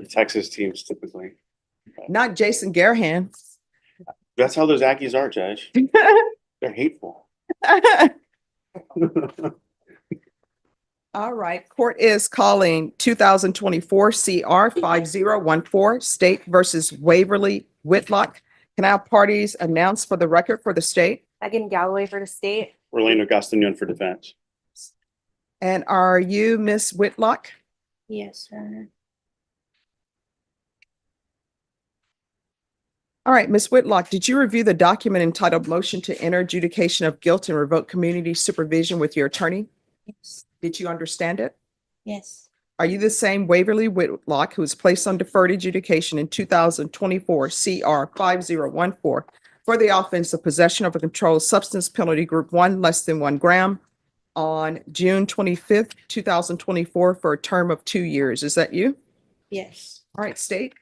the Texas teams typically. Not Jason Garahan. That's how those Aggies are, Judge. They're hateful. All right, court is calling 2024 CR 5014, State versus Waverly Whitlock. Can I have parties announced for the record for the state? Megan Galloway for the state. Orlando Gastonian for defense. And are you Miss Whitlock? Yes, Your Honor. All right, Miss Whitlock, did you review the document entitled Motion to Enter Adjudication of Guilt and Revoke Community Supervision with your attorney? Yes. Did you understand it? Yes. Are you the same Waverly Whitlock who was placed on deferred adjudication in 2024 CR 5014 for the offense of possession of a controlled substance penalty group 1 less than 1 gram on June 25th, 2024 for a term of 2 years? Is that you? Yes. All right, state.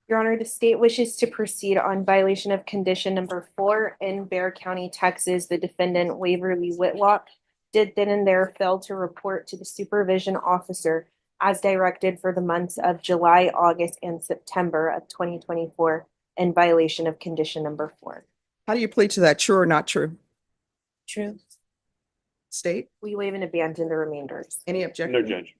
Your Honor, the state wishes to proceed on violation of condition number 4 in Bexar County, Texas. The defendant Waverly Whitlock did then and there fail to report to the supervision officer as directed for the months of July, August, and September of 2024 in violation of condition number 4. How do you plead to that? True or not true? True. State. We waive and abandon the remainders. Any objection? No, Judge.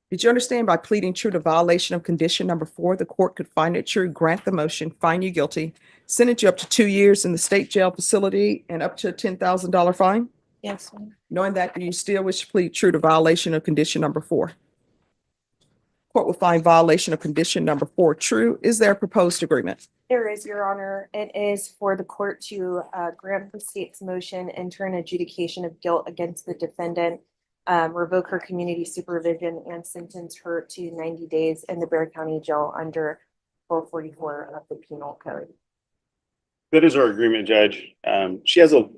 Did you understand by pleading true to violation of condition number 4, the court could find it true, grant the motion, find you guilty, sentence you up to 2 years in the state jail facility and up to a $10,000 fine? Yes, ma'am. Knowing that, do you still wish to plead true to violation of condition number 4? Court will find violation of condition number 4 true. Is there a proposed agreement? There is, Your Honor. It is for the court to grant the state's motion, enter an adjudication of guilt against the defendant, revoke her community supervision, and sentence her to 90 days in the Bexar County Jail under 1244 of the Penal Code. That is our agreement, Judge. She has a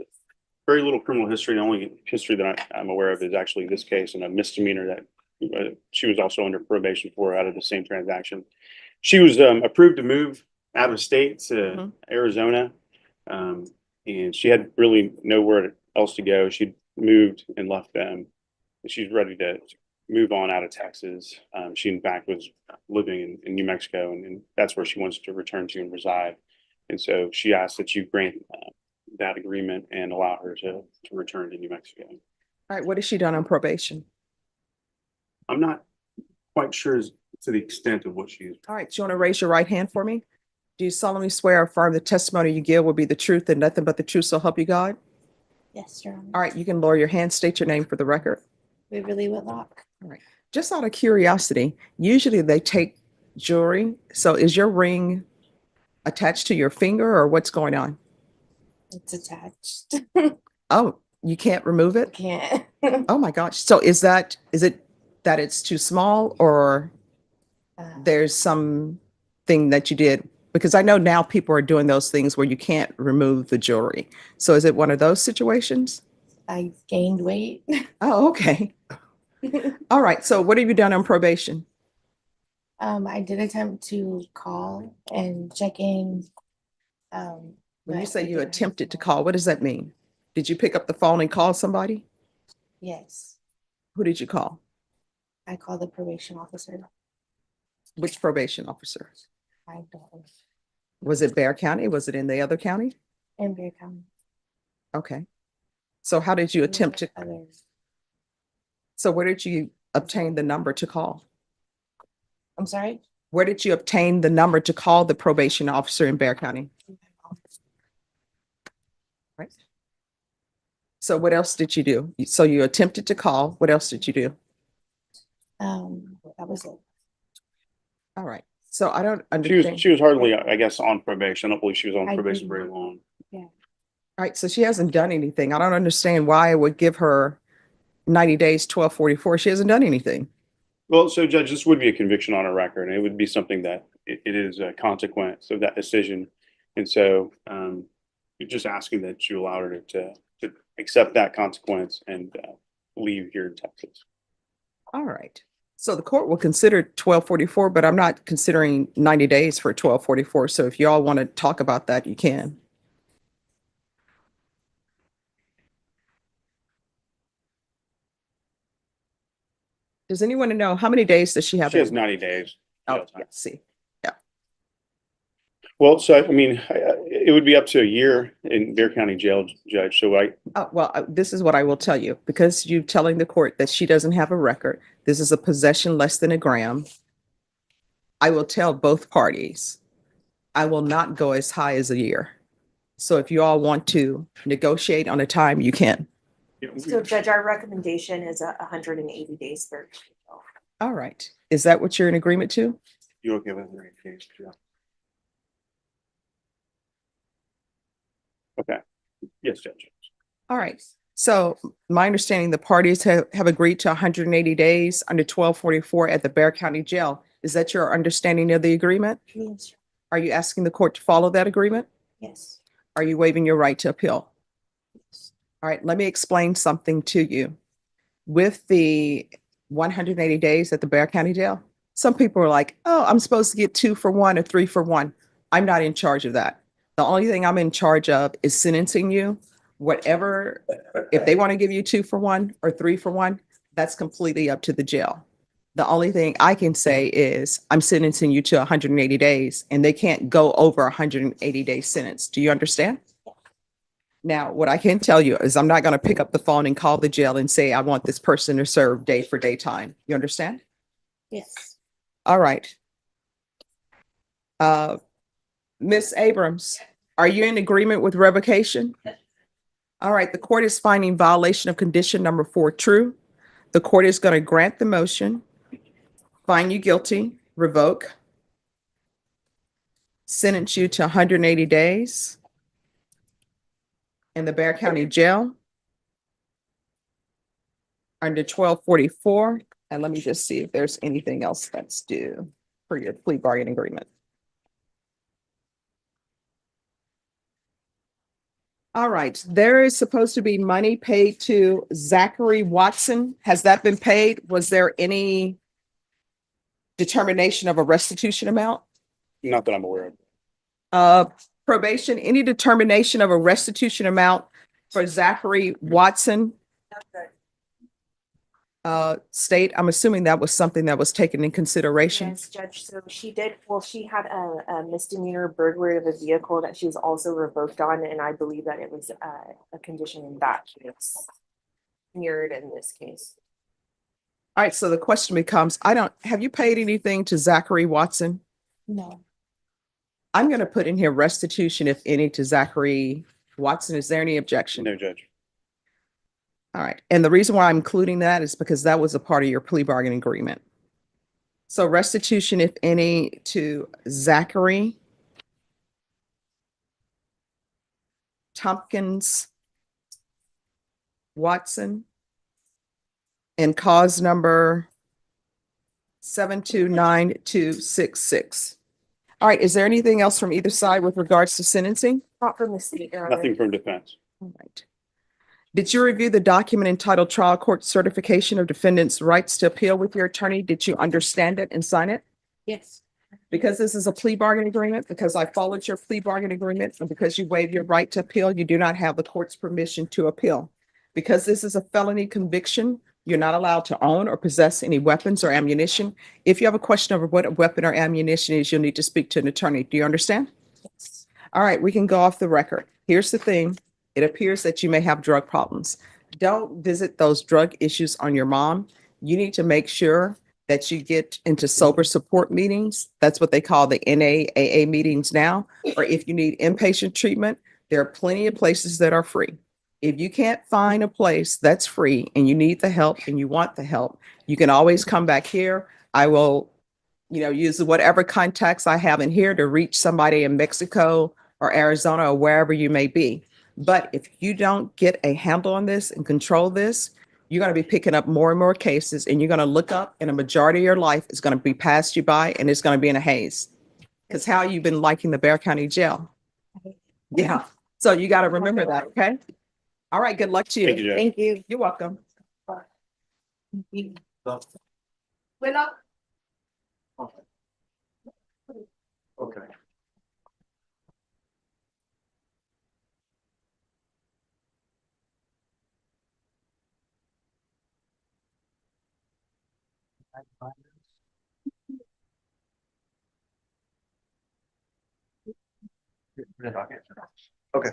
very little criminal history. The only history that I'm aware of is actually this case and a misdemeanor that she was also under probation for out of the same transaction. She was approved to move out of state to Arizona, and she had really nowhere else to go. She moved and left them. She's ready to move on out of Texas. She, in fact, was living in New Mexico, and that's where she wants to return to and reside. And so she asked that you grant that agreement and allow her to return to New Mexico. All right, what has she done on probation? I'm not quite sure to the extent of what she's. All right, do you want to raise your right hand for me? Do you solemnly swear or affirm the testimony you give will be the truth and nothing but the truth, so help you God? Yes, Your Honor. All right, you can lower your hand, state your name for the record. Waverly Whitlock. All right, just out of curiosity, usually they take jewelry. So is your ring attached to your finger or what's going on? It's attached. Oh, you can't remove it? Can't. Oh my gosh. So is it that it's too small or there's something that you did? Because I know now people are doing those things where you can't remove the jewelry. So is it one of those situations? I gained weight. Oh, okay. All right. So what have you done on probation? I did attempt to call and check in. When you say you attempted to call, what does that mean? Did you pick up the phone and call somebody? Yes, Who did you call? I called the probation officer. Which probation officer? I don't. Was it Bexar County? Was it in the other county? In Bexar County. Okay. So how did you attempt to, so where did you obtain the number to call? I'm sorry? Where did you obtain the number to call the probation officer in Bexar County? Right. So what else did you do? So you attempted to call. What else did you do? That was it. All right. So I don't She understand. was hardly, I guess, on probation. I don't believe she was on I probation didn't. very long. All right. So she hasn't done anything. I don't understand why I would give her 90 days, 1244. She hasn't done anything. Well, so Judge, this would be a conviction on a record, and it would be something that it is a consequence of that decision. And so you're just asking that you allow her to accept that consequence and leave here in Texas. All right. So the court will consider 1244, but I'm not considering 90 days for 1244. So if y'all want to talk about that, you can. Does anyone know how many days does she have? She has 90 days. Oh, jail time. yeah, see. Well, so I mean, it would be up to a year in Bear County Jail, Judge. So This is what I will tell you, because you're telling the court that she doesn't have a record. This is a possession less than a gram. I will tell both parties, I will not go as high as a year. So if you all want to negotiate on a time, you can. So Judge, our recommendation is 180 days for. All right. Is that what you're in agreement to? you okay with it? Yeah. Okay. Yes, Judge. All right. So my understanding, the parties have agreed to 180 days under 1244 at the Bear County Jail. Is that your understanding of the agreement? Yes. Are you asking the court to follow that agreement? Yes. Are you waiving your right to appeal? All right, let me explain something to you. With the 180 days at the Bear County Jail, some people are like, oh, I'm supposed to get 2 for 1 or 3 for 1. I'm not in charge of that. The only thing I'm in charge of is sentencing you. Whatever, if they want to give you 2 for 1 or 3 for 1, that's completely up to the jail. The only thing I can say is I'm sentencing you to 180 days and they can't go over 180-day sentence. Do you understand? Now, what I can tell you is I'm not going to pick up the phone and call the jail and say, I want this person to serve day for day time. You understand? Yes. All right. Ms. Abrams, are you in agreement with revocation? All right, the court is finding violation of condition number 4 true. The court is going to grant the motion, find you guilty, revoke, sentence you to 180 days in the Bear County Jail under 1244. And let me just see if there's anything else that's due for your plea bargain agreement. All right, there is supposed to be money paid to Zachary Watson. Has that been paid? Was there any determination of a restitution amount? Not that I'm aware of. Probation, any determination of a restitution amount for Zachary Watson? State, I'm assuming that was something that was taken in consideration. Yes, Judge. So she did, well, she had a misdemeanor burglary of a vehicle that she was also revoked on, and I believe that it was a condition in that case. Mirrored in this case. All right, so the question becomes, have you paid anything to Zachary Watson? No. I'm going to put in here restitution, if any, to Zachary Watson. Is there any objection? No, Judge. All right. And the reason why I'm including that is because that was a part of your plea bargain agreement. So restitution, if any, to Zachary Tompkins Watson and cause number 729-266. All right. Is there anything else from either side with regards to sentencing? Not from the state, Your Honor. Nothing from defense. All right. Did you review the document entitled Trial Court Certification of Defendant's Rights to Appeal with your attorney? Did you understand it and sign it? Yes. Because this is a plea bargain agreement, because I followed your plea bargain agreement, and because you waive your right to appeal, you do not have the court's permission to appeal. Because this is a felony conviction, you're not allowed to own or possess any weapons or ammunition. If you have a question over what a weapon or ammunition is, you'll need to speak to an attorney. Do you understand? Yes. All right, we can go off the record. Here's the thing. It appears that you may have drug problems. Don't visit those drug issues on your mom. You need to make sure that you get into sober support meetings. That's what they call the NAAA meetings now. Or if you need inpatient treatment, there are plenty of places that are free. If you can't find a place that's free and you need the help and you want the help, you can always come back here. I will, use whatever contacts I have in here to reach somebody in Mexico or Arizona or wherever you may be. But if you don't get a handle on this and control this, you're going to be picking up more and more cases, and you're going to look up and a majority of your life is going to be passed you by, and it's going to be in a haze. Because how you've been liking the Bear County Jail. Yeah. So you got to remember that. Okay. All right. Good luck to you. Thank you, Judge. Thank you. You're welcome. Okay. Okay,